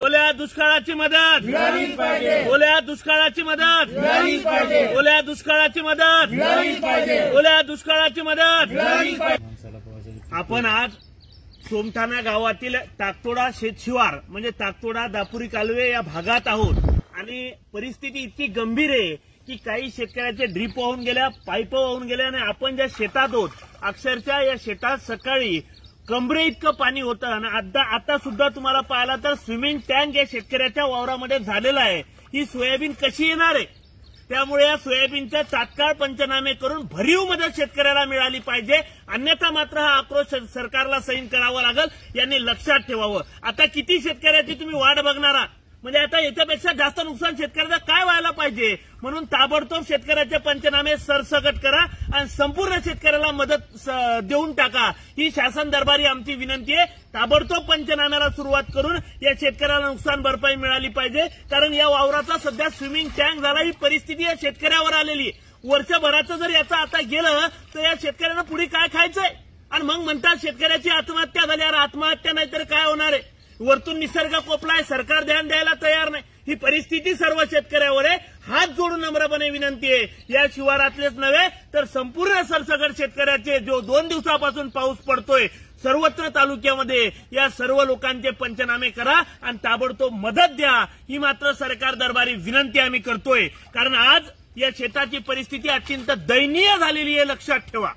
ओल्या दुष्काळाची मदत मिळालीच पाहिजे. ओल्या दुष्काळाची मदत मिळालीच पाहिजे. ओल्या दुष्काळाची मदत मिळालीच पाहिजे. ओल्या दुष्काळाची मदत मिळालीच पाहिजे. आपण आज सोमठाणा गावातील ताकतोडा शेतशिवार म्हणजे ताकतोडा दापुरी कालवे या भागात आहोत आणि परिस्थिती इतकी गंभीर आहे की काही शेतकऱ्याचे ड्रीप वाहून गेल्या, पाईप वाहून गेल्या आणि आपण ज्या शेतात आहोत अक्षरशः या शेतात सकाळी कमरे इतकं पाणी होतं आणि आता सुद्धा तुम्हाला पाहिला तर स्विमिंग टँक या शेतकऱ्याच्या वावरामध्ये झालेला आहे. ही सोयाबीन कशी येणार आहे? त्यामुळे या सोयाबीनच्या तात्काळ पंचनामे करून भरीव मदत शेतकऱ्याला मिळाली पाहिजे, अन्यथा मात्र हा आक्रोश सरकारला सहन करावा लागेल. यांनी लक्षात ठेवावं. आता किती शेतकऱ्याची तुम्ही वाट बघणार आहात? म्हणजे आता याच्यापेक्षा जास्त नुकसान शेतकऱ्याचं काय व्हायला पाहिजे? म्हणून ताबडतोब शेतकऱ्याचे पंचनामे सरसकट करा आणि संपूर्ण शेतकऱ्याला मदत देऊन टाका. ही शासन दरबारी आमची विनंती आहे. ताबडतोब पंचनाम्याला सुरुवात करून या शेतकऱ्याला नुकसान भरपाई मिळाली पाहिजे, कारण या वावराचा सध्या स्विमिंग टँक झाला. ही परिस्थिती या शेतकऱ्यावर आलेली आहे. वर्षभराचं जर याचं आता गेलं तर या शेतकऱ्यांना पुढे काय खायचंय? आणि मग म्हणतात शेतकऱ्याची आत्महत्या झाली. अरे आत्महत्या नाही तर काय होणार आहे? वरतून निसर्ग कोपलाय, सरकार ध्यान द्यायला तयार नाही. ही परिस्थिती सर्व शेतकऱ्यावर आहे. हात जोडून नम्रपणे विनंती आहे, या शिवारातलेच नव्हे तर संपूर्ण सरसकट शेतकऱ्याचे जो 2 दिवसापासून पाऊस पडतोय सर्वत्र तालुक्यामध्ये या सर्व लोकांचे पंचनामे करा आणि ताबडतोब मदत द्या. ही मात्र सरकार दरबारी विनंती आम्ही करतोय, कारण आज या शेताची परिस्थिती अत्यंत दयनीय झालेली आहे, लक्षात ठेवा.